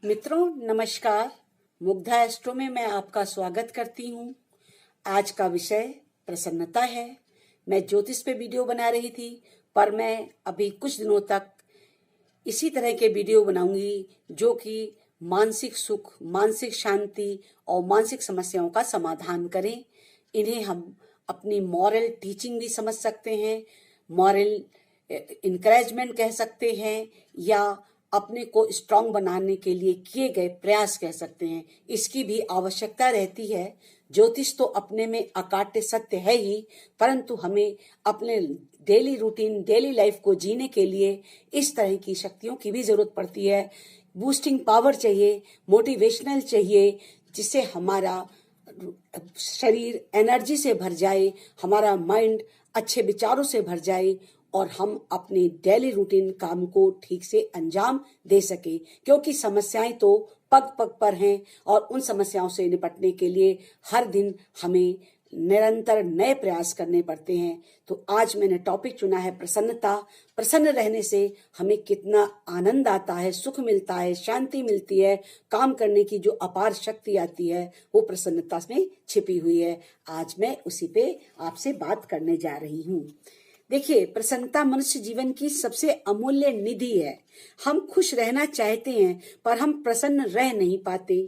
मित्रों नमस्कार। मुग्धा एस्ट्रो में मैं आपका स्वागत करती हूँ। आज का विषय प्रसन्नता है। मैं ज्योतिष पे वीडियो बना रही थी, पर मैं अभी कुछ दिनों तक इसी तरह के वीडियो बनाऊंगी जो कि मानसिक सुख, मानसिक शांति और मानसिक समस्याओं का समाधान करें। इन्हें हम अपनी मॉरल टीचिंग भी समझ सकते हैं, मॉरल इनकरेजमेंट कह सकते हैं, या अपने को स्ट्रांग बनाने के लिए किए गए प्रयास कह सकते हैं। इसकी भी आवश्यकता रहती है। ज्योतिष तो अपने में अकाट्य सत्य है ही, परंतु हमें अपने डेली रूटीन, डेली लाइफ को जीने के लिए इस तरह की शक्तियों की भी जरूरत पड़ती है। बूस्टिंग पावर चाहिए, मोटिवेशनल चाहिए, जिससे हमारा शरीर एनर्जी से भर जाए, हमारा माइंड अच्छे विचारों से भर जाए और हम अपने डेली रूटीन काम को ठीक से अंजाम दे सके। क्योंकि समस्याएं तो पग पग पर हैं और उन समस्याओं से निपटने के लिए हर दिन हमें निरंतर नए प्रयास करने पड़ते हैं। तो आज मैंने टॉपिक चुना है प्रसन्नता। प्रसन्न रहने से हमें कितना आनंद आता है, सुख मिलता है, शांति मिलती है, काम करने की जो अपार शक्ति आती है वो प्रसन्नता में छिपी हुई है। आज मैं उसी पे आपसे बात करने जा रही हूँ। देखिए, प्रसन्नता मनुष्य जीवन की सबसे अमूल्य निधि है। हम खुश रहना चाहते हैं पर हम प्रसन्न रह नहीं पाते,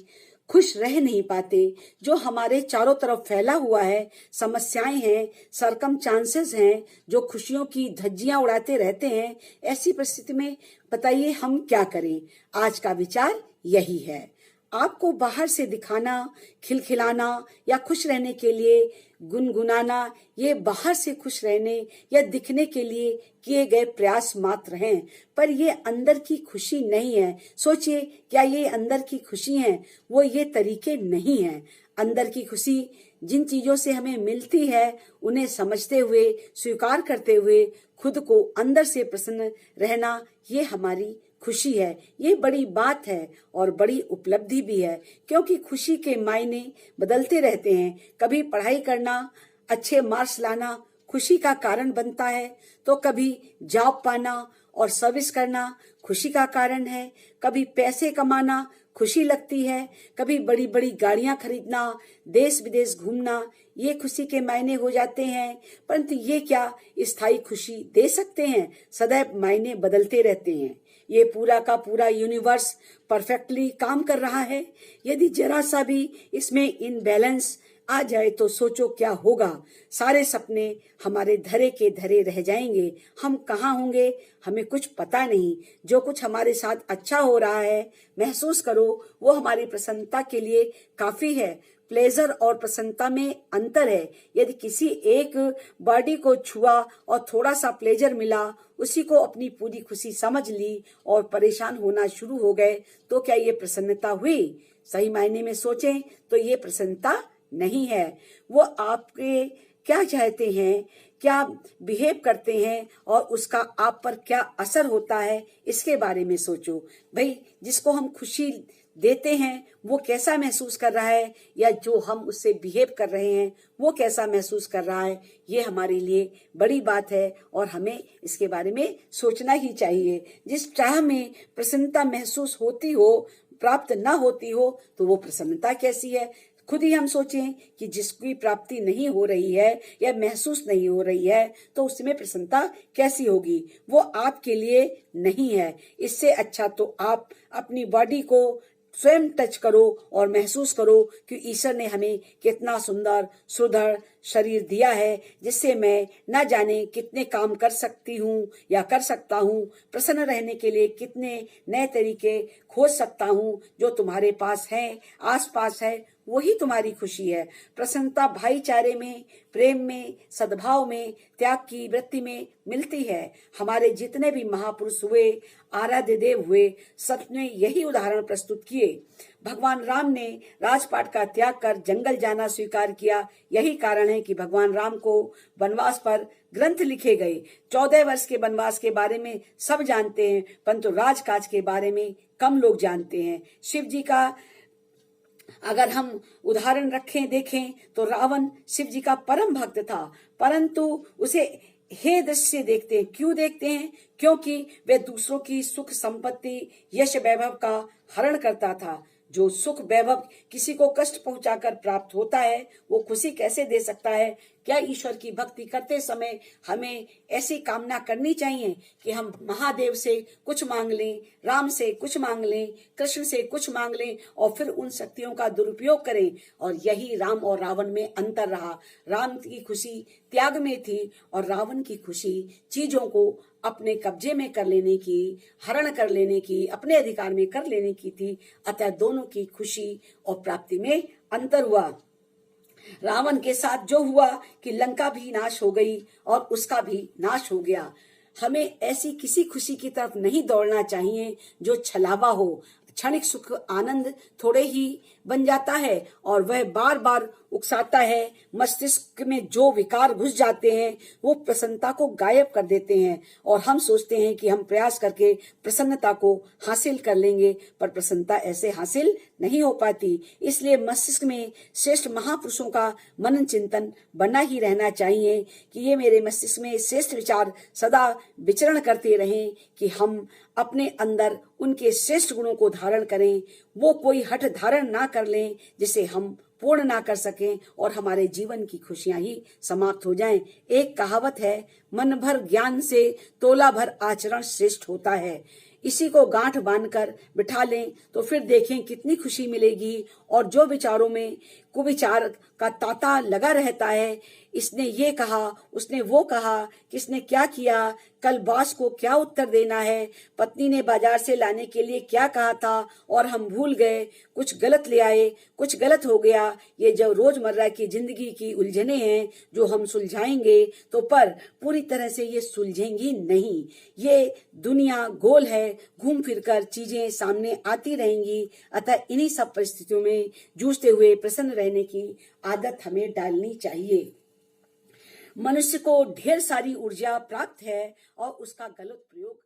खुश रह नहीं पाते। जो हमारे चारों तरफ फैला हुआ है, समस्याएं हैं, सरकमस्टांसेस हैं, जो खुशियों की धज्जियां उड़ाते रहते हैं, ऐसी परिस्थिति में बताइए हम क्या करें। आज का विचार यही है। आपको बाहर से दिखाना, खिलखिलाना या खुश रहने के लिए गुनगुनाना, ये बाहर से खुश रहने या दिखने के लिए किए गए प्रयास मात्र हैं, पर ये अंदर की खुशी नहीं है। सोचिए, क्या ये अंदर की खुशी है? वो ये तरीके नहीं है। अंदर की खुशी जिन चीजों से हमें मिलती है, उन्हें समझते हुए, स्वीकार करते हुए खुद को अंदर से प्रसन्न रहना, ये हमारी खुशी है। ये बड़ी बात है और बड़ी उपलब्धि भी है, क्योंकि खुशी के मायने बदलते रहते हैं। कभी पढ़ाई करना, अच्छे मार्क्स लाना खुशी का कारण बनता है, तो कभी जॉब पाना और सर्विस करना खुशी का कारण है। कभी पैसे कमाना खुशी लगती है, कभी बड़ी बड़ी गाड़ियां खरीदना, देश विदेश घूमना, ये खुशी के मायने हो जाते हैं। परंतु ये क्या स्थायी खुशी दे सकते हैं? सदैव मायने बदलते रहते हैं। ये पूरा का पूरा यूनिवर्स परफेक्टली काम कर रहा है। यदि जरा सा भी इसमें इनबैलेंस आ जाए तो सोचो क्या होगा। सारे सपने हमारे धरे के धरे रह जाएंगे। हम कहाँ होंगे हमें कुछ पता नहीं। जो कुछ हमारे साथ अच्छा हो रहा है महसूस करो, वो हमारी प्रसन्नता के लिए काफी है। प्लेजर और प्रसन्नता में अंतर है। यदि किसी एक बॉडी को छुआ और थोड़ा सा प्लेजर मिला, उसी को अपनी पूरी खुशी समझ ली और परेशान होना शुरू हो गए, तो क्या ये प्रसन्नता हुई? सही मायने में सोचें तो ये प्रसन्नता नहीं है। वो आपके क्या चाहते हैं, क्या बिहेव करते हैं और उसका आप पर क्या असर होता है, इसके बारे में सोचो। भाई, जिसको हम खुशी देते हैं वो कैसा महसूस कर रहा है, या जो हम उससे बिहेव कर रहे हैं वो कैसा महसूस कर रहा है, ये हमारे लिए बड़ी बात है और हमें इसके बारे में सोचना ही चाहिए। जिस चाह में प्रसन्नता महसूस होती हो, प्राप्त न होती हो, तो वो प्रसन्नता कैसी है? खुद ही हम सोचें कि जिसकी प्राप्ति नहीं हो रही है या महसूस नहीं हो रही है, तो उसमें प्रसन्नता कैसी होगी? वो आपके लिए नहीं है। इससे अच्छा तो आप अपनी बॉडी को स्वयं टच करो और महसूस करो कि ईश्वर ने हमें कितना सुंदर सुदृढ़ शरीर दिया है, जिससे मैं न जाने कितने काम कर सकती हूँ या कर सकता हूँ। प्रसन्न रहने के लिए कितने नए तरीके खोज सकता हूँ। जो तुम्हारे पास है, आस पास है, वही तुम्हारी खुशी है। प्रसन्नता भाईचारे में, प्रेम में, सद्भाव में, त्याग की वृत्ति में मिलती है। हमारे जितने भी महापुरुष हुए, आराध्य देव हुए, सब ने यही उदाहरण प्रस्तुत किए। भगवान राम ने राजपाट का त्याग कर जंगल जाना स्वीकार किया। यही कारण है कि भगवान राम को वनवास पर ग्रंथ लिखे गए। 14 वर्ष के वनवास के बारे में सब जानते हैं, परंतु राजकाज के बारे में कम लोग जानते हैं। शिव जी का अगर हम उदाहरण रखें, देखें, तो रावण शिव जी का परम भक्त था, परंतु उसे हे दृष्टि से देखते हैं। क्यों देखते हैं? क्योंकि वे दूसरों की सुख संपत्ति, यश वैभव का हरण करता था। जो सुख वैभव किसी को कष्ट पहुंचाकर प्राप्त होता है वो खुशी कैसे दे सकता है। क्या ईश्वर की भक्ति करते समय हमें ऐसी कामना करनी चाहिए कि हम महादेव से कुछ मांग लें, राम से कुछ मांग लें, कृष्ण से कुछ मांग लें और फिर उन शक्तियों का दुरुपयोग करें। और यही राम और रावण में अंतर रहा। राम की खुशी त्याग में थी और रावण की खुशी चीजों को अपने कब्जे में कर लेने की, हरण कर लेने की, अपने अधिकार में कर लेने की थी। अतः दोनों की खुशी और प्राप्ति में अंतर हुआ। रावण के साथ जो हुआ कि लंका भी नाश हो गई और उसका भी नाश हो गया। हमें ऐसी किसी खुशी की तरफ नहीं दौड़ना चाहिए जो छलावा हो। क्षणिक सुख आनंद थोड़े ही बन जाता है और वह बार बार उकसाता है। मस्तिष्क में जो विकार घुस जाते हैं वो प्रसन्नता को गायब कर देते हैं और हम सोचते हैं कि हम प्रयास करके प्रसन्नता को हासिल कर लेंगे, पर प्रसन्नता ऐसे हासिल नहीं हो पाती। इसलिए मस्तिष्क में श्रेष्ठ महापुरुषों का मनन चिंतन बना ही रहना चाहिए कि ये मेरे मस्तिष्क में श्रेष्ठ विचार सदा विचरण करते रहें कि हम अपने अंदर उनके श्रेष्ठ गुणों को धारण करें। वो कोई हठ धारण ना कर लें जिसे हम पूर्ण ना कर सकें और हमारे जीवन की खुशियां ही समाप्त हो जाएं। एक कहावत है, मन भर ज्ञान से तोला भर आचरण श्रेष्ठ होता है। इसी को गांठ बांधकर बिठा लें तो फिर देखें कितनी खुशी मिलेगी। और जो विचारों में कुविचार का तांता लगा रहता है, इसने ये कहा, उसने वो कहा, किसने क्या किया, कल बॉस को क्या उत्तर देना है, पत्नी ने बाजार से लाने के लिए क्या कहा था और हम भूल गए, कुछ गलत ले आए, कुछ गलत हो गया। ये जो रोजमर्रा की जिंदगी की उलझने हैं जो हम सुलझाएंगे तो पर पूरी तरह से ये सुलझेंगी नहीं। ये दुनिया गोल है, घूम फिरकर चीजें सामने आती रहेंगी। अतः इन्हीं सब परिस्थितियों में जूझते हुए प्रसन्न रहने की आदत हमें डालनी चाहिए। मनुष्य को ढेर सारी ऊर्जा प्राप्त है और उसका गलत प्रयोग